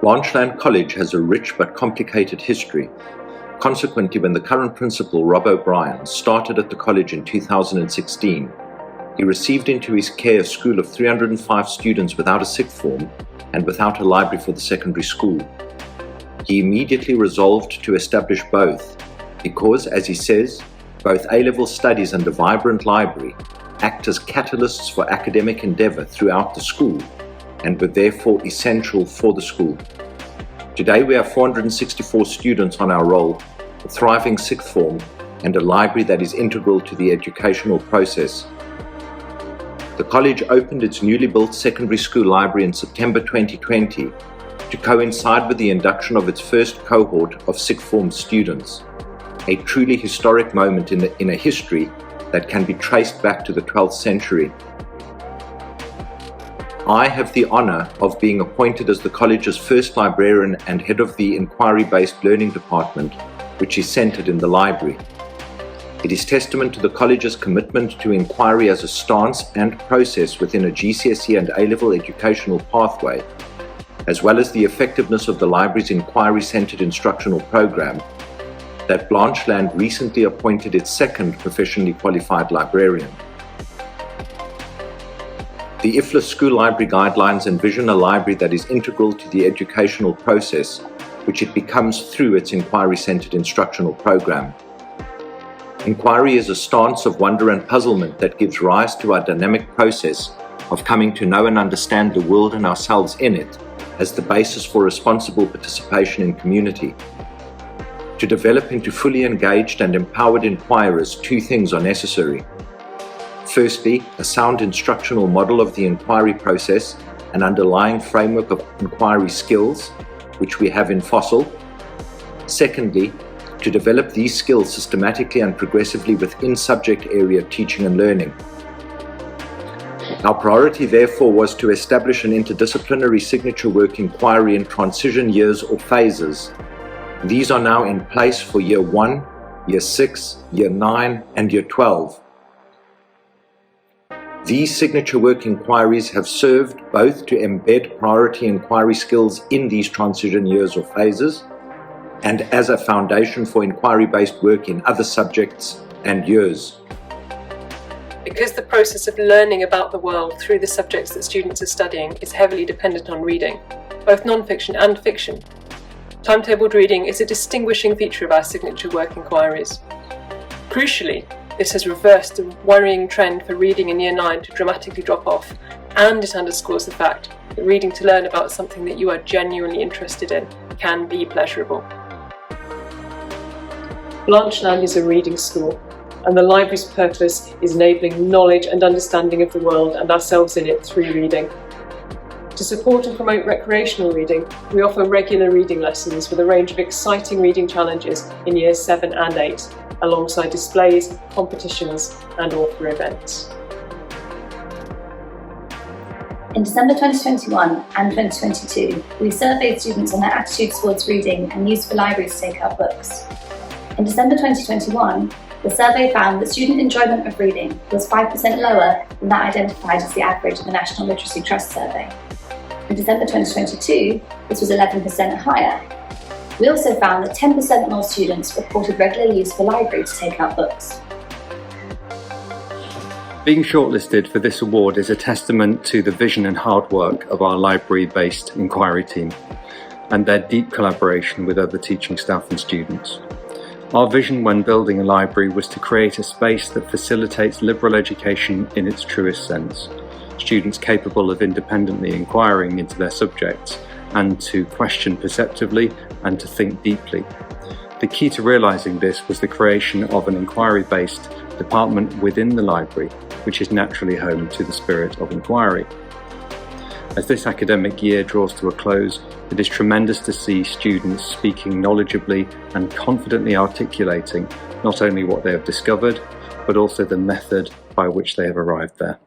Blanchland College has a rich but complicated history. Consequently, when the current principal, Rob O'Brien, started at the college in 2016, he received into his care a school of 305 students without a sixth form and without a library for the secondary school. He immediately resolved to establish both because, as he says, both A-level studies and a vibrant library act as catalysts for academic endeavour throughout the school and were therefore essential for the school. Today we have 464 students on our roll, a thriving sixth form, and a library that is integral to the educational process. The college opened its newly built secondary school library in September 2020 to coincide with the induction of its first cohort of sixth form students, a truly historic moment in a history that can be traced back to the 12th century. I have the honour of being appointed as the college's first librarian and head of the inquiry-based learning department, which is centred in the library. It is testament to the college's commitment to inquiry as a stance and process within a GCSE and A-level educational pathway, as well as the effectiveness of the library's inquiry-centred instructional programme, that Blanchland recently appointed its second professionally qualified librarian. The IFLA School Library Guidelines envision a library that is integral to the educational process, which it becomes through its inquiry-centred instructional programme. Inquiry is a stance of wonder and puzzlement that gives rise to our dynamic process of coming to know and understand the world and ourselves in it as the basis for responsible participation in community. To develop into fully engaged and empowered inquirers, two things are necessary. Firstly, a sound instructional model of the inquiry process and underlying framework of inquiry skills, which we have in FOSSIL. Secondly, to develop these skills systematically and progressively within subject area teaching and learning. Our priority, therefore, was to establish an interdisciplinary signature work inquiry in transition years or phases. These are now in place for Year 1, Year 6, Year 9, and Year 12. These signature work inquiries have served both to embed priority inquiry skills in these transition years or phases, and as a foundation for inquiry-based work in other subjects and years. Because the process of learning about the world through the subjects that students are studying is heavily dependent on reading, both non-fiction and fiction, timetabled reading is a distinguishing feature of our signature work inquiries. Crucially, this has reversed the worrying trend for reading in Year 9 to dramatically drop off, and it underscores the fact that reading to learn about something that you are genuinely interested in can be pleasurable. Blanchland is a reading school, and the library's purpose is enabling knowledge and understanding of the world and ourselves in it through reading. To support and promote recreational reading, we offer regular reading lessons with a range of exciting reading challenges in Years 7 and 8, alongside displays, competitions and author events. In December 2021 and 2022, we surveyed students on their attitudes towards reading and used for libraries to take out books. In December 2021, the survey found that student enjoyment of reading was 5% lower than that identified as the average of the National Literacy Trust survey. In December 2022, this was 11% higher. We also found that 10% more students reported regular use for library to take out books. Being shortlisted for this award is a testament to the vision and hard work of our library-based inquiry team and their deep collaboration with other teaching staff and students. Our vision when building a library was to create a space that facilitates liberal education in its truest sense, students capable of independently inquiring into their subjects and to question perceptively and to think deeply. The key to realising this was the creation of an inquiry-based department within the library, which is naturally home to the spirit of inquiry. As this academic year draws to a close, it is tremendous to see students speaking knowledgeably and confidently articulating not only what they have discovered, but also the method by which they have arrived there.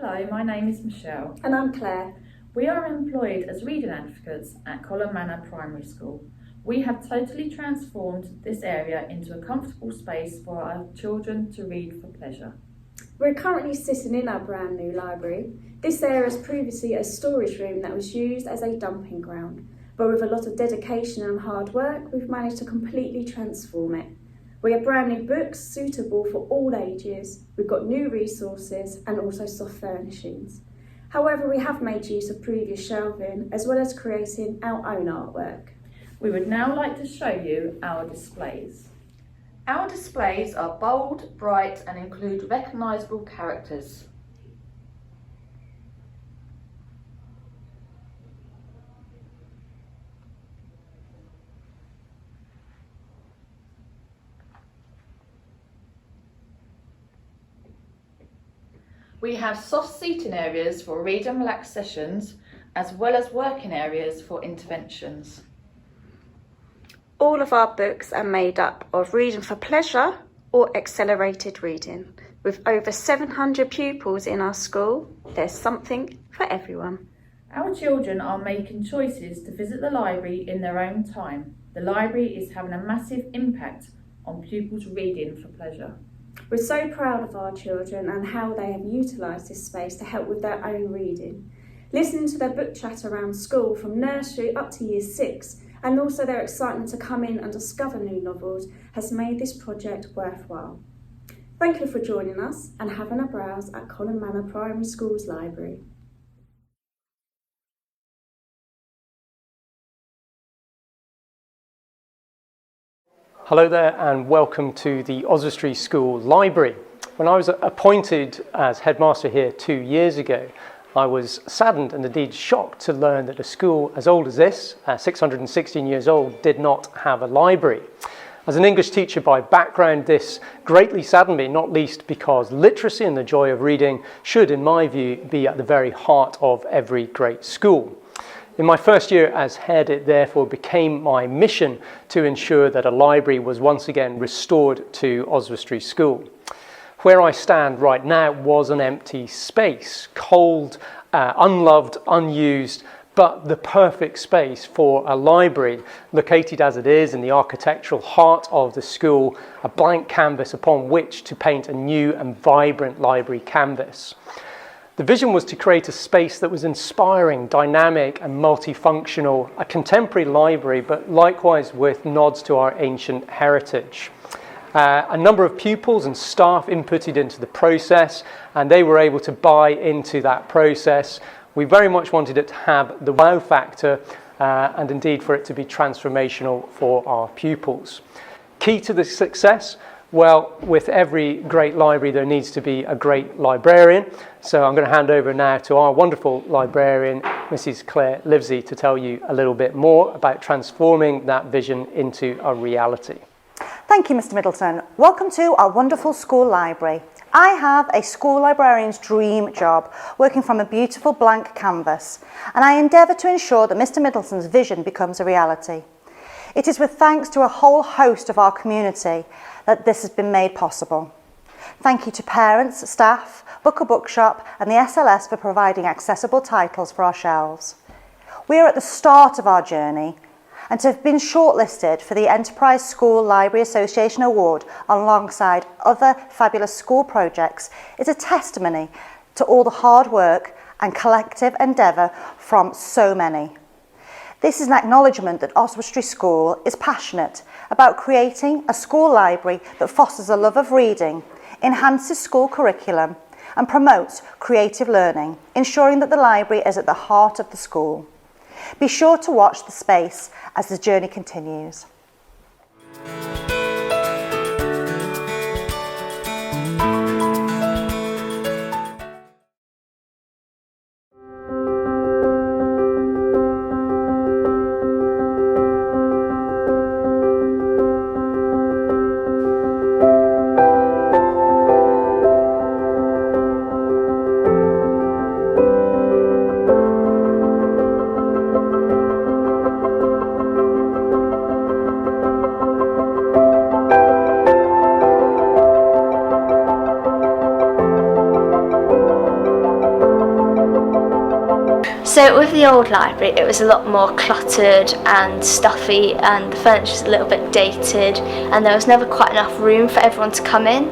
Hello, my name is Michelle. And I'm Claire. We are employed as reading advocates at Colin Manor Primary School. We have totally transformed this area into a comfortable space for our children to read for pleasure. We're currently sitting in our brand new library. This area is previously a storage room that was used as a dumping ground, but with a lot of dedication and hard work, we've managed to completely transform it. We have brand new books suitable for all ages. We've got new resources and also soft furnishings. However, we have made use of previous shelving as well as creating our own artwork. We would now like to show you our displays. Our displays are bold, bright and include recognisable characters. We have soft seating areas for read and relax sessions, as well as working areas for interventions. All of our books are made up of reading for pleasure or accelerated reading. With over 700 pupils in our school, there's something for everyone. Our children are making choices to visit the library in their own time. The library is having a massive impact on pupils' reading for pleasure. We're so proud of our children and how they have utilised this space to help with their own reading. Listening to their book chat around school from nursery up to year 6 and also their excitement to come in and discover new novels has made this project worthwhile. Thank you for joining us and having a browse at Colin Manor Primary School's library. Hello there and welcome to the Oswestry School Library. When I was appointed as headmaster here 2 years ago, I was saddened and indeed shocked to learn that a school as old as this, 616 years old, did not have a library. As an English teacher by background, this greatly saddened me, not least because literacy and the joy of reading should, in my view, be at the very heart of every great school. In my first year as head, it therefore became my mission to ensure that a library was once again restored to Oswestry School. Where I stand right now was an empty space, cold, unloved, unused, but the perfect space for a library, located as it is in the architectural heart of the school, a blank canvas upon which to paint a new and vibrant library canvas. The vision was to create a space that was inspiring, dynamic and multifunctional, a contemporary library, but likewise with nods to our ancient heritage. A number of pupils and staff inputted into the process, and they were able to buy into that process. We very much wanted it to have the wow factor and indeed for it to be transformational for our pupils. Key to the success? Well, with every great library there needs to be a great librarian. So I'm going to hand over now to our wonderful librarian, Mrs. Claire Livesey, to tell you a little bit more about transforming that vision into a reality. Thank you, Mr. Middleton. Welcome to our wonderful school library. I have a school librarian's dream job, working from a beautiful blank canvas, and I endeavour to ensure that Mr. Middleton's vision becomes a reality. It is with thanks to a whole host of our community that this has been made possible. Thank you to parents, staff, Booker Bookshop and the SLS for providing accessible titles for our shelves. We are at the start of our journey, and to have been shortlisted for the Enterprise School Library Association Award alongside other fabulous school projects is a testimony to all the hard work and collective endeavour from so many. This is an acknowledgement that Oswestry School is passionate about creating a school library that fosters a love of reading, enhances school curriculum and promotes creative learning, ensuring that the library is at the heart of the school. Be sure to watch the space as the journey continues. So with the old library, it was a lot more cluttered and stuffy, and the furniture was a little bit dated, and there was never quite enough room for everyone to come in.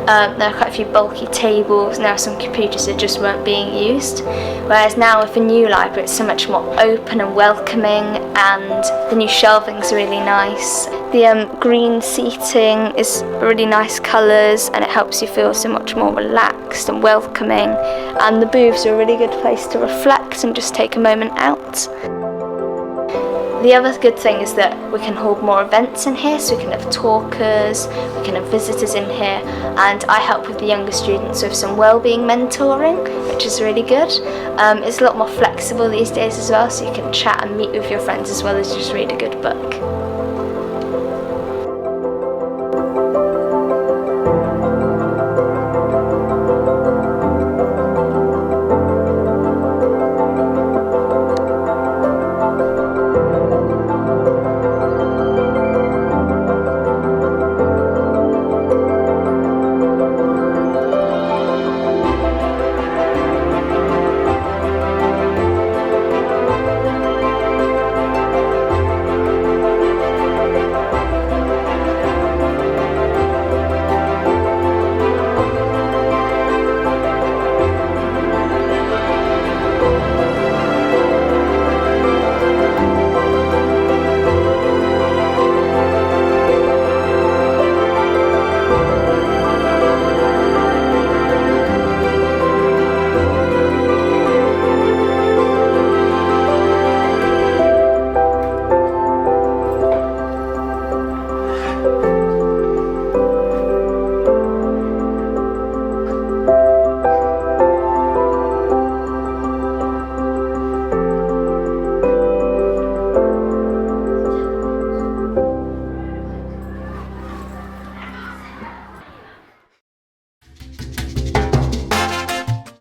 There were quite a few bulky tables, and there were some computers that just weren't being used. Whereas now with the new library, it's so much more open and welcoming, and the new shelving's really nice. The green seating is really nice colours, and it helps you feel so much more relaxed and welcoming. And the booths are a really good place to reflect and just take a moment out. The other good thing is that we can hold more events in here, so we can have talkers, we can have visitors in here, and I help with the younger students with some wellbeing mentoring, which is really good. It's a lot more flexible these days as well, so you can chat and meet with your friends as well as just read a good book.